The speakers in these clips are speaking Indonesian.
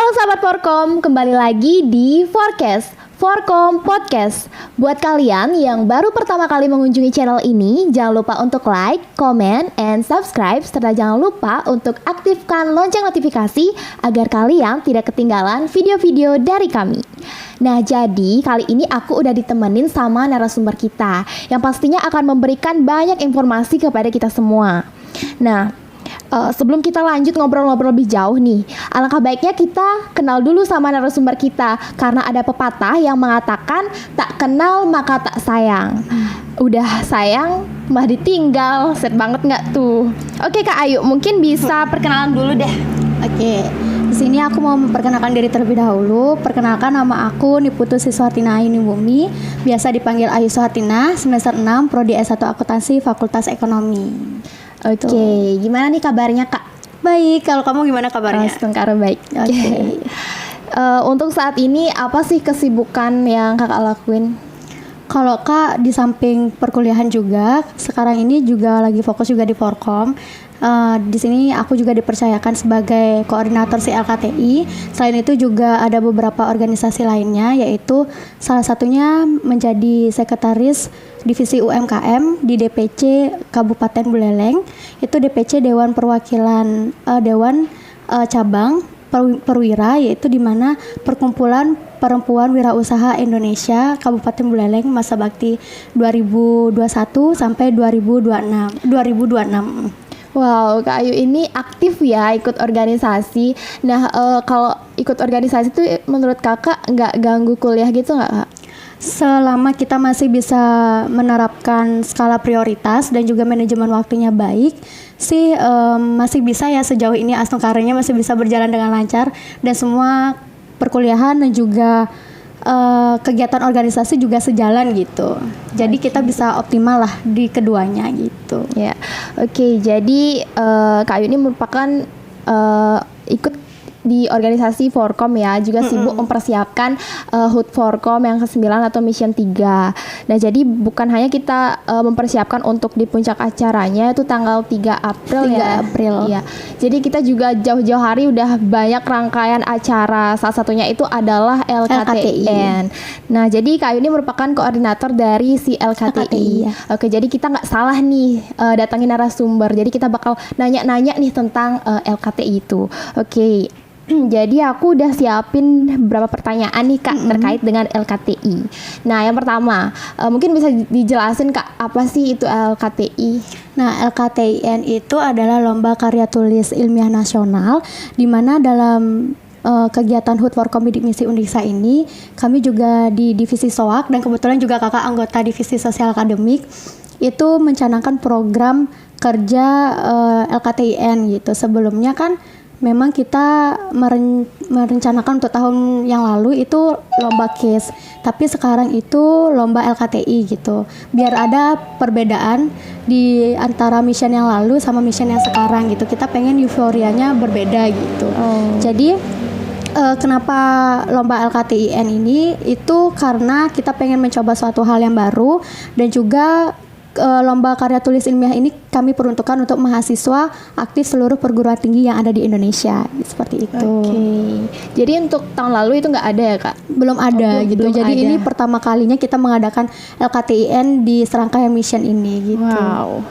Halo sahabat Forkom, kembali lagi di Forecast Forkom Podcast. Buat kalian yang baru pertama kali mengunjungi channel ini, jangan lupa untuk like, comment, and subscribe, serta jangan lupa untuk aktifkan lonceng notifikasi agar kalian tidak ketinggalan video-video dari kami. Nah, jadi kali ini aku udah ditemenin sama narasumber kita yang pastinya akan memberikan banyak informasi kepada kita semua. Nah, sebelum kita lanjut ngobrol-ngobrol lebih jauh nih, alangkah baiknya kita kenal dulu sama narasumber kita, karena ada pepatah yang mengatakan tak kenal maka tak sayang. Udah sayang mah ditinggal, set banget nggak tuh? Oke Kak Ayu, mungkin bisa perkenalan dulu deh. Oke, di sini aku mau memperkenalkan diri terlebih dahulu. Perkenalkan, nama aku Niputu Siswatina Ayuni Bumi, biasa dipanggil Ayu Suhatina, semester 6, prodi S1 Akuntansi, Fakultas Ekonomi. Oke, gimana nih kabarnya Kak? Baik, kalau kamu gimana kabarnya? Setengkara baik. Oke. Untuk saat ini apa sih kesibukan yang Kakak lakuin? Kalau Kak, di samping perkuliahan juga, sekarang ini juga lagi fokus juga di Forkom. Di sini aku juga dipercayakan sebagai koordinator LKTI. Selain itu juga ada beberapa organisasi lainnya, yaitu salah satunya menjadi sekretaris divisi UMKM di DPC Kabupaten Buleleng. Itu DPC Dewan Perwakilan Dewan Cabang Perwira, yaitu di mana Perkumpulan Perempuan Wirausaha Indonesia Kabupaten Buleleng masa bakti 2021 sampai 2026. Wow, Kak Ayu ini aktif ya ikut organisasi. Nah, kalau ikut organisasi itu menurut Kakak nggak ganggu kuliah gitu nggak Kak? Selama kita masih bisa menerapkan skala prioritas dan juga manajemen waktunya baik, sih masih bisa ya, sejauh ini karirnya masih bisa berjalan dengan lancar, dan semua perkuliahan dan juga kegiatan organisasi juga sejalan gitu. Jadi kita bisa optimal lah di keduanya gitu. Ya, oke. Jadi Kak Ayu ini merupakan ikut di organisasi Forkom ya, juga sibuk mempersiapkan HUT Forkom yang ke-9 atau Mission 3. Nah, jadi bukan hanya kita mempersiapkan untuk di puncak acaranya itu tanggal 3 April 3 ya. April. Iya. Jadi kita juga jauh-jauh hari udah banyak rangkaian acara. Salah satunya itu adalah LKTIN. Nah, jadi Kak Ayu ini merupakan koordinator dari si LKTI. Ya. Oke, jadi kita nggak salah nih datangin narasumber. Jadi kita bakal nanya-nanya nih tentang LKTI itu. Oke. Jadi aku udah siapin beberapa pertanyaan nih Kak terkait dengan LKTI. Nah, yang pertama, mungkin bisa dijelasin Kak, apa sih itu LKTI? Nah, LKTIN itu adalah Lomba Karya Tulis Ilmiah Nasional, di mana dalam kegiatan HUT Forkom Bidik Misi Undiksa ini, kami juga di divisi SOAK, dan kebetulan juga kakak anggota divisi sosial akademik, itu mencanangkan program kerja LKTIN gitu. Sebelumnya kan memang kita merencanakan untuk tahun yang lalu itu lomba KIS, tapi sekarang itu lomba LKTI gitu. Biar ada perbedaan di antara mission yang lalu sama mission yang sekarang gitu. Kita pengen euforianya berbeda gitu. Jadi kenapa lomba LKTIN ini itu karena kita pengen mencoba suatu hal yang baru, dan juga lomba karya tulis ilmiah ini kami peruntukkan untuk mahasiswa aktif seluruh perguruan tinggi yang ada di Indonesia, seperti itu. Oke. Jadi untuk tahun lalu itu nggak ada ya Kak? Belum ada gitu. Belum Jadi ada. ini pertama kalinya kita mengadakan LKTIN di serangkaian mission ini gitu. Wow.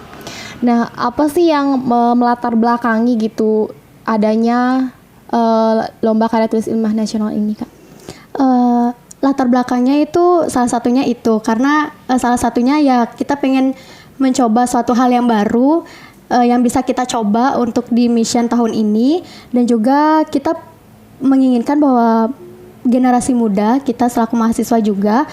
Nah, apa sih yang melatar belakangi gitu adanya lomba karya tulis ilmiah nasional ini Kak? Latar belakangnya itu salah satunya itu karena salah satunya ya kita pengen mencoba suatu hal yang baru yang bisa kita coba untuk di mission tahun ini, dan juga kita menginginkan bahwa generasi muda kita selaku mahasiswa juga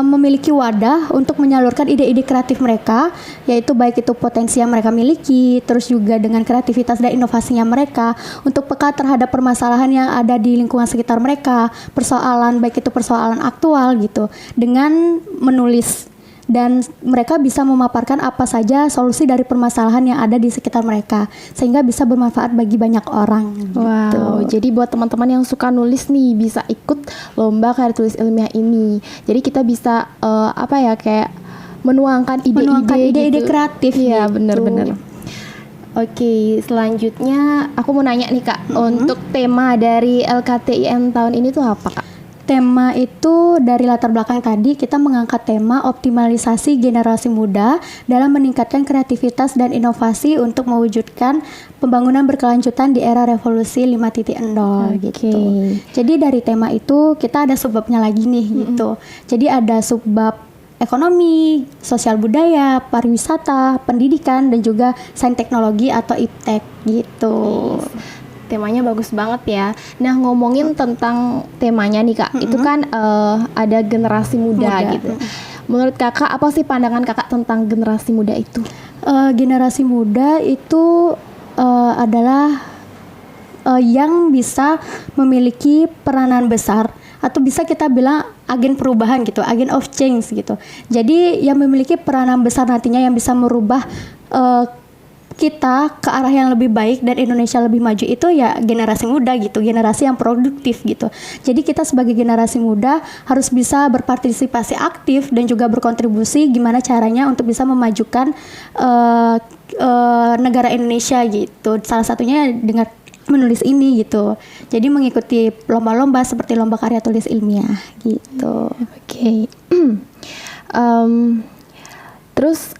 memiliki wadah untuk menyalurkan ide-ide kreatif mereka, yaitu baik itu potensi yang mereka miliki, terus juga dengan kreativitas dan inovasinya mereka untuk peka terhadap permasalahan yang ada di lingkungan sekitar mereka, persoalan baik itu persoalan aktual gitu, dengan menulis, dan mereka bisa memaparkan apa saja solusi dari permasalahan yang ada di sekitar mereka sehingga bisa bermanfaat bagi banyak orang. Wow, gitu. jadi buat teman-teman yang suka nulis nih bisa ikut lomba karya tulis ilmiah ini. Jadi kita bisa kayak menuangkan ide-ide kreatif. Iya, gitu. benar-benar. Oke, selanjutnya aku mau nanya nih Kak, untuk tema dari LKTIN tahun ini tuh apa Kak? Tema itu dari latar belakang tadi kita mengangkat tema optimalisasi generasi muda dalam meningkatkan kreativitas dan inovasi untuk mewujudkan pembangunan berkelanjutan di era revolusi 5.0 gitu. Jadi dari tema itu kita ada subbabnya lagi nih gitu. Jadi ada subbab ekonomi, sosial budaya, pariwisata, pendidikan, dan juga sains teknologi atau IPTEK gitu. Temanya bagus banget ya. Nah, ngomongin tentang temanya nih Kak, itu kan ada generasi muda gitu. Menurut Kakak, apa sih pandangan Kakak tentang generasi muda itu? Generasi muda itu adalah yang bisa memiliki peranan besar atau bisa kita bilang agen perubahan gitu, agen of change gitu. Jadi yang memiliki peranan besar nantinya yang bisa merubah kita ke arah yang lebih baik dan Indonesia lebih maju itu ya generasi muda gitu, generasi yang produktif gitu. Jadi kita sebagai generasi muda harus bisa berpartisipasi aktif dan juga berkontribusi gimana caranya untuk bisa memajukan negara Indonesia gitu. Salah satunya dengan menulis ini gitu. Jadi mengikuti lomba-lomba seperti lomba karya tulis ilmiah gitu. Oke. Terus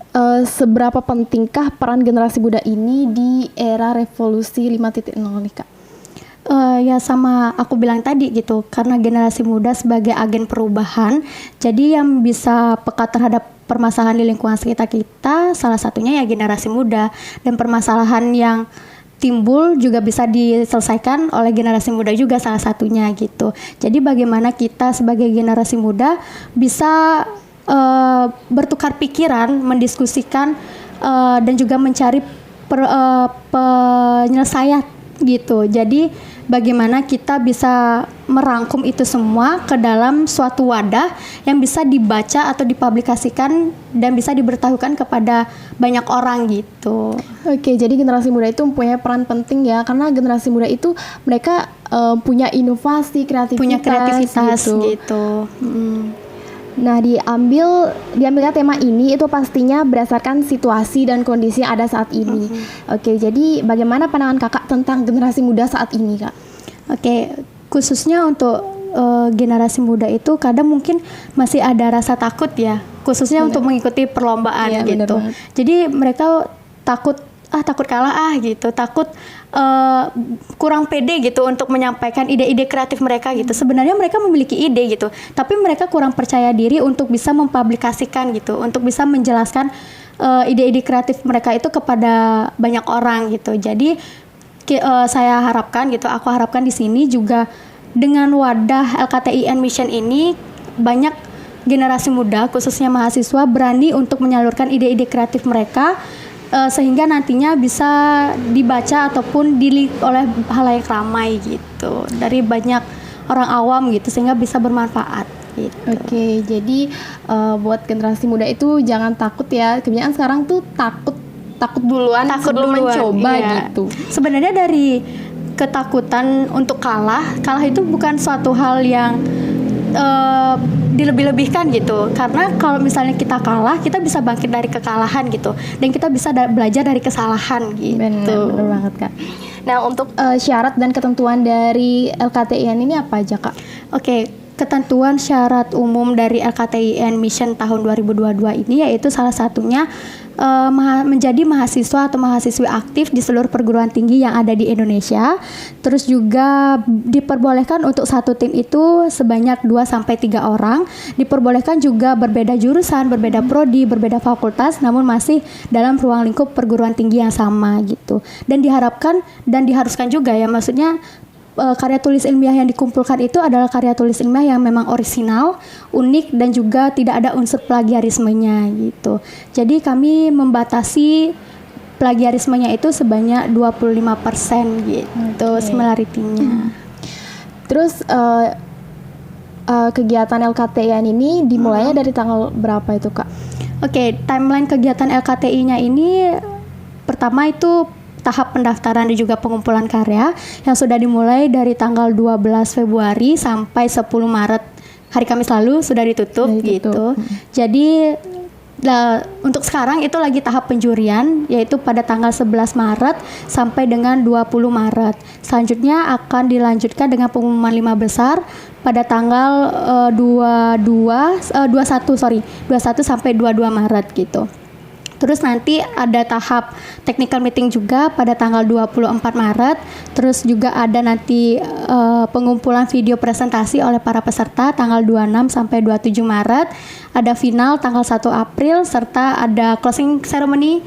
seberapa pentingkah peran generasi muda ini di era revolusi 5.0 nih Kak? Ya sama aku bilang tadi gitu, karena generasi muda sebagai agen perubahan, jadi yang bisa peka terhadap permasalahan di lingkungan sekitar kita, salah satunya ya generasi muda. Dan permasalahan yang timbul juga bisa diselesaikan oleh generasi muda juga salah satunya gitu. Jadi bagaimana kita sebagai generasi muda bisa bertukar pikiran, mendiskusikan dan juga mencari penyelesaian gitu. Jadi bagaimana kita bisa merangkum itu semua ke dalam suatu wadah yang bisa dibaca atau dipublikasikan dan bisa diberitahukan kepada banyak orang gitu. Oke, jadi generasi muda itu mempunyai peran penting ya, karena generasi muda itu mereka punya inovasi, kreativitas gitu. Nah, diambilnya tema ini itu pastinya berdasarkan situasi dan kondisi yang ada saat ini. Oke, jadi bagaimana pandangan Kakak tentang generasi muda saat ini, Kak? Oke, khususnya untuk generasi muda itu kadang mungkin masih ada rasa takut ya, khususnya untuk mengikuti perlombaan gitu. Jadi mereka takut kalah gitu, takut kurang pede gitu untuk menyampaikan ide-ide kreatif mereka gitu. Sebenarnya mereka memiliki ide gitu, tapi mereka kurang percaya diri untuk bisa mempublikasikan gitu, untuk bisa menjelaskan ide-ide kreatif mereka itu kepada banyak orang gitu. Jadi aku harapkan di sini juga dengan wadah LKTIN Mission ini banyak generasi muda khususnya mahasiswa berani untuk menyalurkan ide-ide kreatif mereka sehingga nantinya bisa dibaca ataupun dilihat oleh halayak ramai gitu dari banyak orang awam gitu sehingga bisa bermanfaat gitu. Oke, jadi buat generasi muda itu jangan takut ya. Kebanyakan sekarang tuh takut duluan mencoba gitu. Sebenarnya dari ketakutan untuk kalah itu bukan suatu hal yang dilebih-lebihkan gitu, karena kalau misalnya kita kalah kita bisa bangkit dari kekalahan gitu dan kita bisa belajar dari kesalahan gitu. Bener banget Kak. Nah, untuk syarat dan ketentuan dari LKTIN ini apa aja Kak? Oke, ketentuan syarat umum dari LKTIN Mission tahun 2022 ini yaitu salah satunya menjadi mahasiswa atau mahasiswi aktif di seluruh perguruan tinggi yang ada di Indonesia. Terus juga diperbolehkan untuk satu tim itu sebanyak 2-3 orang. Diperbolehkan juga berbeda jurusan, berbeda prodi, berbeda fakultas, namun masih dalam ruang lingkup perguruan tinggi yang sama gitu. Dan diharuskan juga ya, maksudnya karya tulis ilmiah yang dikumpulkan itu adalah karya tulis ilmiah yang memang orisinal, unik, dan juga tidak ada unsur plagiarismenya gitu. Jadi kami membatasi plagiarismenya itu sebanyak 25% gitu, similarity-nya. Terus kegiatan LKTIN ini dimulainya dari tanggal berapa itu Kak? Oke, timeline kegiatan LKTI-nya ini pertama itu tahap pendaftaran dan juga pengumpulan karya yang sudah dimulai dari tanggal 12 Februari sampai 10 Maret hari Kamis lalu sudah ditutup gitu. Jadi Untuk sekarang itu lagi tahap penjurian, yaitu pada tanggal 11 Maret sampai dengan 20 Maret. Selanjutnya akan dilanjutkan dengan pengumuman 5 besar pada tanggal 21 sampai 22 Maret gitu. Terus nanti ada tahap technical meeting juga pada tanggal 24 Maret. Terus juga ada nanti pengumpulan video presentasi oleh para peserta tanggal 26 sampai 27 Maret. Ada final tanggal 1 April serta ada closing ceremony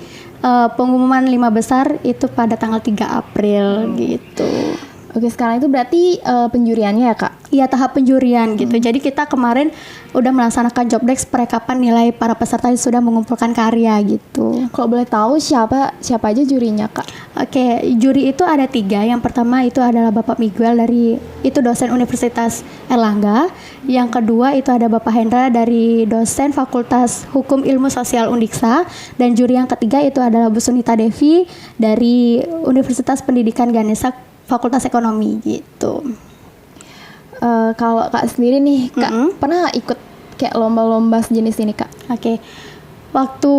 pengumuman 5 besar itu pada tanggal 3 April gitu. Oke, sekarang itu berarti penjuriannya ya, Kak? Iya, tahap penjurian gitu. Jadi kita kemarin udah melaksanakan job desk perekapan nilai para peserta yang sudah mengumpulkan karya gitu. Kalau boleh tahu siapa aja jurinya, Kak? Oke, juri itu ada 3. Yang pertama itu adalah Bapak Miguel itu dosen Universitas Erlangga. Yang kedua itu ada Bapak Hendra dari dosen Fakultas Hukum Ilmu Sosial Undiksa. Dan juri yang ketiga itu adalah Bu Sunita Devi dari Universitas Pendidikan Ganesha Fakultas Ekonomi gitu. Kalau Kak sendiri nih, Kak pernah ikut kayak lomba-lomba sejenis ini, Kak? Oke. Waktu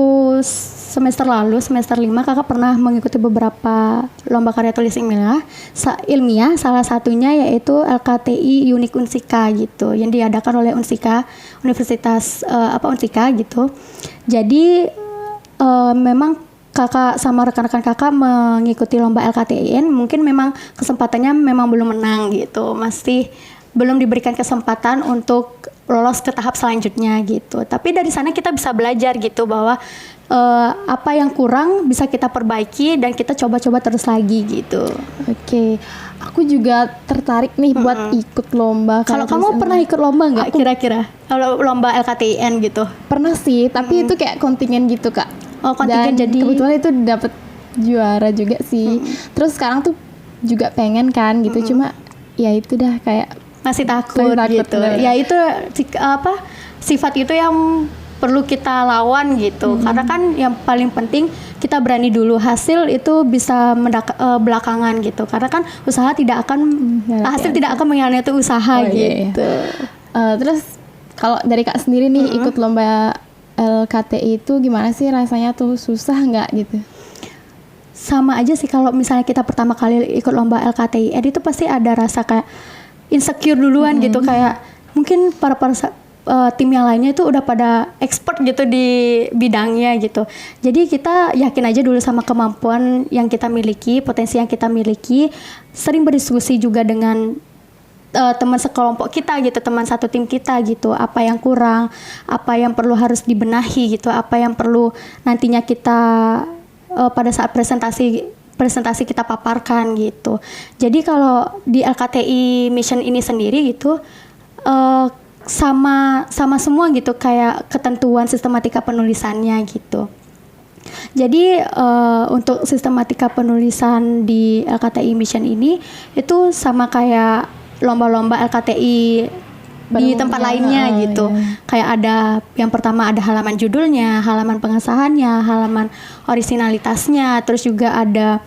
semester lalu, semester 5, Kakak pernah mengikuti beberapa lomba karya tulis ilmiah. Salah satunya yaitu LKTI Unik Unsika gitu, yang diadakan oleh Unsika, Universitas Unsika gitu. Jadi memang Kakak sama rekan-rekan Kakak mengikuti lomba LKTIN, mungkin memang kesempatannya memang belum menang gitu, masih belum diberikan kesempatan untuk lolos ke tahap selanjutnya gitu. Tapi dari sana kita bisa belajar gitu bahwa apa yang kurang bisa kita perbaiki dan kita coba-coba terus lagi gitu. Oke, aku juga tertarik nih buat ikut lomba. Kalau kamu pernah ikut lomba nggak kira-kira? Kalau lomba LKTIN gitu? Pernah sih, tapi itu kayak kontingen gitu, Kak. Oh, kontingen. Dan jadi kebetulan itu dapet juara juga sih. Terus sekarang tuh juga pengen kan gitu, cuma ya itu dah kayak masih takut gitu. Bener. Ya itu sifat itu yang perlu kita lawan gitu. Karena kan yang paling penting kita berani dulu, hasil itu bisa belakangan gitu. Karena kan usaha tidak akan hasil tidak akan mengkhianati usaha gitu. Iya. Terus kalau dari Kak sendiri nih ikut lomba LKTI itu gimana sih rasanya, tuh susah nggak gitu? Sama aja sih, kalau misalnya kita pertama kali ikut lomba LKTI itu pasti ada rasa kayak insecure duluan gitu, kayak mungkin para tim yang lainnya itu udah pada expert gitu di bidangnya gitu. Jadi kita yakin aja dulu sama kemampuan yang kita miliki, potensi yang kita miliki, sering berdiskusi juga dengan teman sekelompok kita gitu, teman satu tim kita gitu, apa yang kurang, apa yang perlu harus dibenahi gitu, apa yang perlu nantinya kita pada saat presentasi kita paparkan gitu. Jadi kalau di LKTI Mission ini sendiri gitu sama semua gitu, kayak ketentuan sistematika penulisannya gitu. Jadi untuk sistematika penulisan di LKTI Mission ini itu sama kayak lomba-lomba LKTI di tempat lainnya gitu. Kayak ada yang pertama ada halaman judulnya, halaman pengesahannya, halaman orisinalitasnya, terus juga ada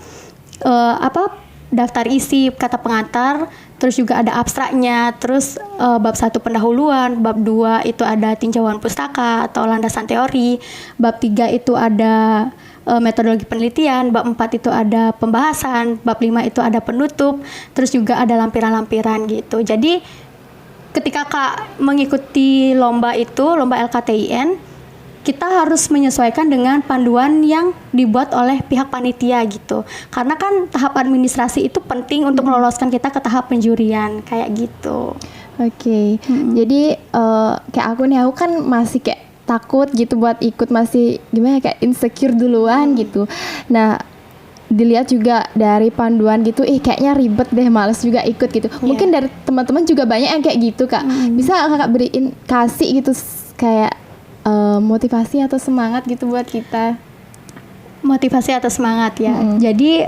daftar isi, kata pengantar, terus juga ada abstraknya, terus bab 1 pendahuluan, bab 2 itu ada tinjauan pustaka atau landasan teori, bab 3 itu ada metodologi penelitian, bab 4 itu ada pembahasan, bab 5 itu ada penutup, terus juga ada lampiran-lampiran gitu. Jadi ketika Kak mengikuti lomba LKTIN, kita harus menyesuaikan dengan panduan yang dibuat oleh pihak panitia gitu. Karena kan tahap administrasi itu penting untuk meloloskan kita ke tahap penjurian kayak gitu. Oke. Jadi kayak aku kan masih kayak takut gitu buat ikut, masih gimana kayak insecure duluan gitu. Nah, dilihat juga dari panduan gitu, kayaknya ribet deh, males juga ikut gitu. Mungkin dari teman-teman juga banyak yang kayak gitu, Kak. Bisa Kakak beriin kasih gitu kayak motivasi atau semangat gitu buat kita? Motivasi atau semangat ya. Jadi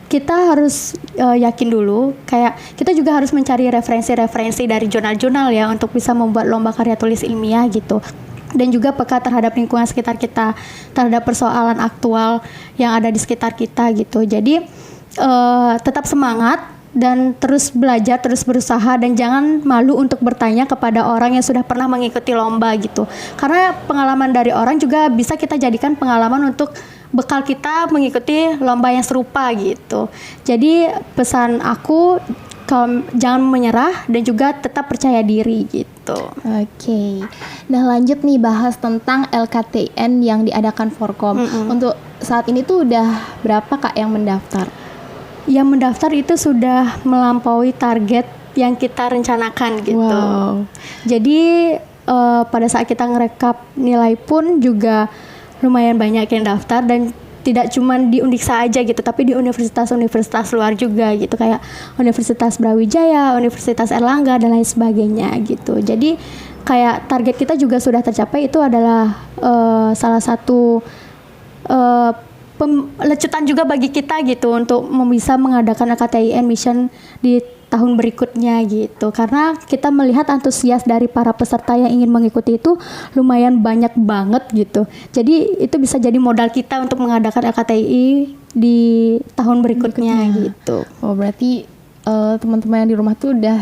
kita harus yakin dulu, kayak kita juga harus mencari referensi-referensi dari jurnal-jurnal ya untuk bisa membuat lomba karya tulis ilmiah gitu. Dan juga peka terhadap lingkungan sekitar kita, terhadap persoalan aktual yang ada di sekitar kita gitu. Jadi tetap semangat, dan terus belajar, terus berusaha, dan jangan malu untuk bertanya kepada orang yang sudah pernah mengikuti lomba gitu. Karena pengalaman dari orang juga bisa kita jadikan pengalaman untuk bekal kita mengikuti lomba yang serupa gitu. Jadi pesan aku, jangan menyerah dan juga tetap percaya diri gitu. Oke. Nah, lanjut nih bahas tentang LKTN yang diadakan Forkom. Untuk saat ini tuh udah berapa Kak yang mendaftar? Yang mendaftar itu sudah melampaui target yang kita rencanakan gitu. Wow. Jadi pada saat kita ngerekap nilai pun juga lumayan banyak yang daftar, dan tidak cuma di Undiksa aja gitu, tapi di universitas-universitas luar juga gitu, kayak Universitas Brawijaya, Universitas Erlangga dan lain sebagainya gitu. Jadi kayak target kita juga sudah tercapai. Itu adalah salah satu lecutan juga bagi kita gitu untuk bisa mengadakan LKTIN Mission di tahun berikutnya gitu, karena kita melihat antusias dari para peserta yang ingin mengikuti itu lumayan banyak banget gitu. Jadi itu bisa jadi modal kita untuk mengadakan LKTI di tahun berikutnya gitu. Oh, berarti teman-teman yang di rumah tuh udah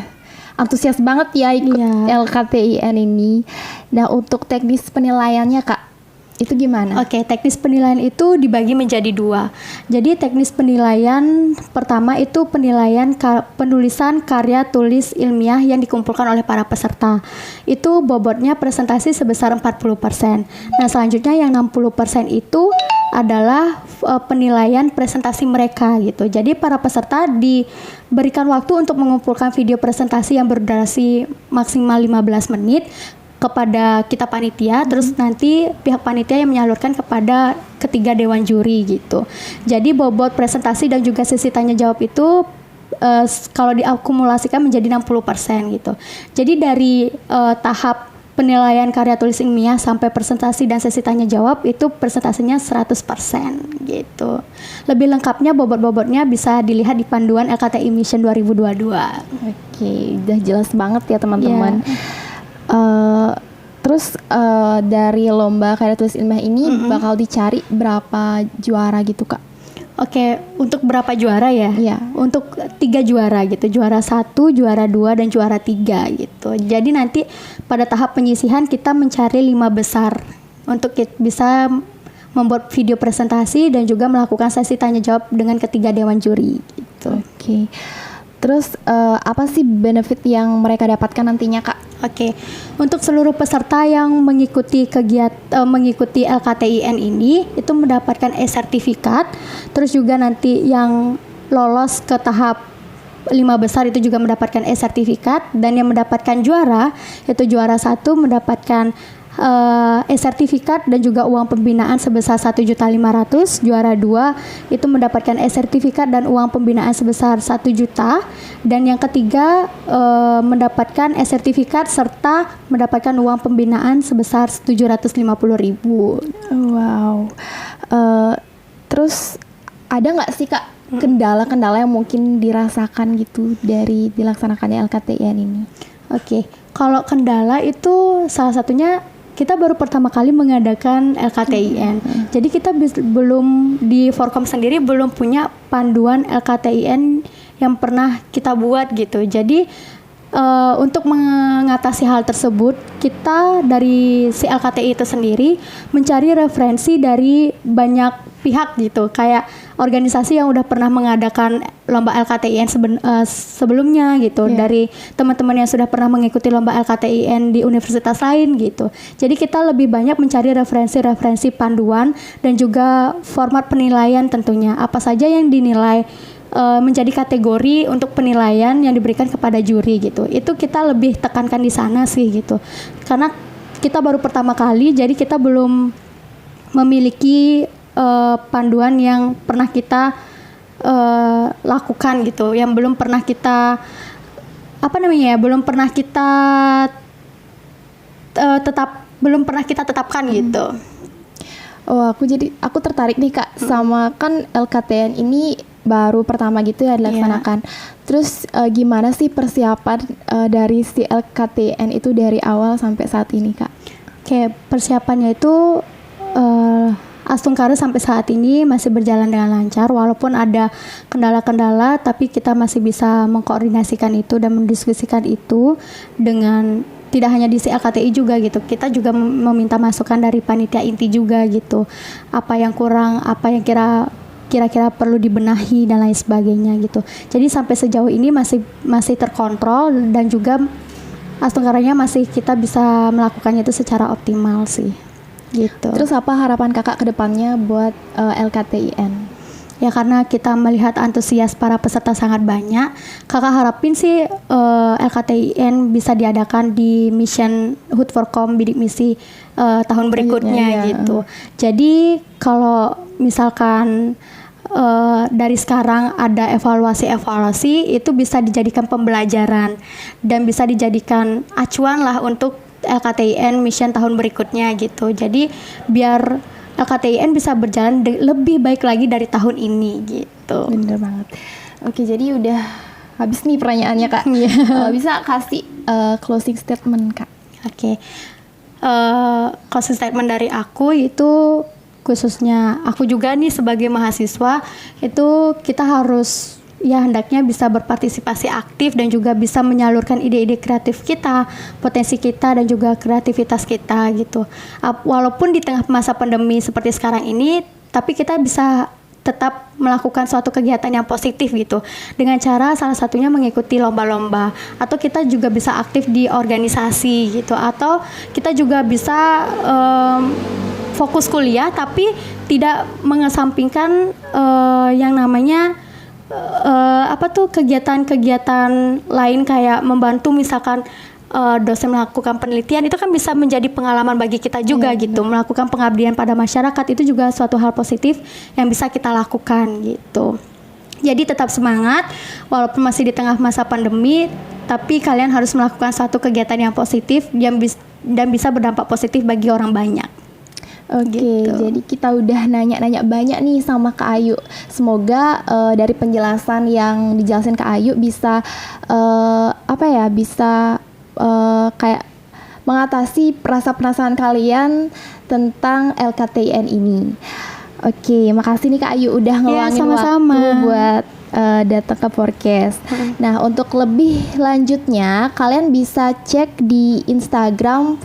antusias banget ya ikut LKTIN ini. Nah, untuk teknis penilaiannya Kak, itu gimana? Oke, teknis penilaian itu dibagi menjadi 2. Jadi teknis penilaian pertama itu penilaian penulisan karya tulis ilmiah yang dikumpulkan oleh para peserta. Itu bobotnya presentasi sebesar 40%. Nah, selanjutnya yang 60% itu adalah penilaian presentasi mereka gitu. Jadi para peserta diberikan waktu untuk mengumpulkan video presentasi yang berdurasi maksimal 15 menit kepada kita panitia, terus nanti pihak panitia yang menyalurkan kepada ketiga dewan juri gitu. Jadi bobot presentasi dan juga sesi tanya jawab itu kalau diakumulasikan menjadi 60% gitu. Jadi dari tahap penilaian karya tulis ilmiah sampai presentasi dan sesi tanya jawab itu presentasinya 100% gitu. Lebih lengkapnya bobot-bobotnya bisa dilihat di panduan LKTI Mission 2022. Oke, udah jelas banget ya teman-teman. Terus dari lomba karya tulis ilmiah ini bakal dicari berapa juara gitu Kak? Oke, untuk berapa juara ya? Iya. Untuk 3 juara gitu, juara 1, juara 2, dan juara 3 gitu. Jadi nanti pada tahap penyisihan kita mencari 5 besar untuk bisa membuat video presentasi dan juga melakukan sesi tanya jawab dengan ketiga dewan juri gitu. Oke. Terus apa sih benefit yang mereka dapatkan nantinya Kak? Oke, untuk seluruh peserta yang mengikuti mengikuti LKTIN ini itu mendapatkan e-sertifikat. Terus juga nanti yang lolos ke tahap 5 besar itu juga mendapatkan e-sertifikat, dan yang mendapatkan juara itu juara 1 mendapatkan e-sertifikat dan juga uang pembinaan sebesar 1.500.000. Juara 2 itu mendapatkan e-sertifikat dan uang pembinaan sebesar 1 juta, dan yang ketiga mendapatkan e-sertifikat serta mendapatkan uang pembinaan sebesar 750.000. Wow. Terus ada nggak sih Kak kendala-kendala yang mungkin dirasakan gitu dari dilaksanakannya LKTIN ini? Oke, kalau kendala itu salah satunya kita baru pertama kali mengadakan LKTIN. Jadi kita belum di Forkom sendiri belum punya panduan LKTIN yang pernah kita buat gitu. Jadi untuk mengatasi hal tersebut, kita dari si LKTI itu sendiri mencari referensi dari banyak pihak gitu, kayak organisasi yang udah pernah mengadakan lomba LKTIN sebelumnya gitu, dari teman-teman yang sudah pernah mengikuti lomba LKTIN di universitas lain gitu. Jadi kita lebih banyak mencari referensi-referensi panduan dan juga format penilaian tentunya, apa saja yang dinilai menjadi kategori untuk penilaian yang diberikan kepada juri gitu. Itu kita lebih tekankan di sana sih gitu. Karena kita baru pertama kali, jadi kita belum memiliki panduan yang pernah kita lakukan gitu, yang belum pernah kita belum pernah kita tetapkan gitu. Oh, aku tertarik nih Kak sama kan LKTN ini baru pertama gitu ya dilaksanakan. Terus gimana sih persiapan dari si LKTN itu dari awal sampai saat ini Kak? Oke, persiapannya itu Astungkara sampai saat ini masih berjalan dengan lancar, walaupun ada kendala-kendala, tapi kita masih bisa mengkoordinasikan itu dan mendiskusikan itu dengan tidak hanya di LKTI juga gitu. Kita juga meminta masukan dari panitia inti juga gitu. Apa yang kurang, apa yang kira-kira perlu dibenahi dan lain sebagainya gitu. Jadi sampai sejauh ini masih terkontrol dan juga Astungkaranya masih kita bisa melakukannya itu secara optimal sih. Gitu. Terus apa harapan kakak ke depannya buat LKTIN? Ya karena kita melihat antusias para peserta sangat banyak, kakak harapin sih LKTIN bisa diadakan di Mission Hut Forkom Bidik Misi tahun berikutnya gitu. Jadi kalau misalkan dari sekarang ada evaluasi itu bisa dijadikan pembelajaran dan bisa dijadikan acuan lah untuk LKTIN Mission tahun berikutnya gitu. Jadi biar LKTIN bisa berjalan lebih baik lagi dari tahun ini gitu. Bener banget. Oke, jadi udah habis nih pertanyaannya Kak. Bisa kasih closing statement Kak? Oke. Closing statement dari aku itu khususnya aku juga nih sebagai mahasiswa itu kita harus ya hendaknya bisa berpartisipasi aktif dan juga bisa menyalurkan ide-ide kreatif kita, potensi kita dan juga kreativitas kita gitu. Walaupun di tengah masa pandemi seperti sekarang ini, tapi kita bisa tetap melakukan suatu kegiatan yang positif gitu. Dengan cara salah satunya mengikuti lomba-lomba atau kita juga bisa aktif di organisasi gitu atau kita juga bisa fokus kuliah tapi tidak mengesampingkan yang namanya kegiatan-kegiatan lain kayak membantu misalkan dosen melakukan penelitian itu kan bisa menjadi pengalaman bagi kita juga gitu. Melakukan pengabdian pada masyarakat itu juga suatu hal positif yang bisa kita lakukan gitu. Jadi tetap semangat walaupun masih di tengah masa pandemi, tapi kalian harus melakukan suatu kegiatan yang positif dan bisa berdampak positif bagi orang banyak. Oke, gitu. Jadi kita udah nanya-nanya banyak nih sama Kak Ayu. Semoga dari penjelasan yang dijelasin Kak Ayu bisa kayak mengatasi rasa penasaran kalian tentang LKTIN ini. Oke, makasih nih Kak Ayu udah ngeluangin waktu buat datang ke podcast. Nah, untuk lebih lanjutnya kalian bisa cek di Instagram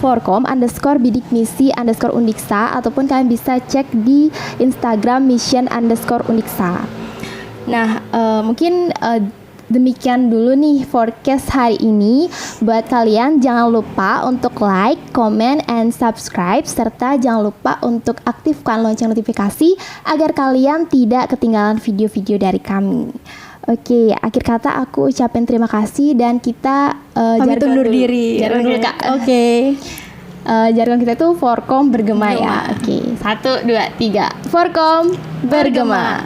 Forkom_Bidik Misi _Undiksa ataupun kalian bisa cek di Instagram Mission_Undiksa. Nah, mungkin demikian dulu nih forecast hari ini. Buat kalian jangan lupa untuk like, comment, and subscribe serta jangan lupa untuk aktifkan lonceng notifikasi agar kalian tidak ketinggalan video-video dari kami. Oke, akhir kata aku ucapin terima kasih dan kita pamit undur diri. Jargon dulu Kak. Oke. Jargon kita itu Forkom bergema ya. Oke, 1, 2, 3. Forkom bergema.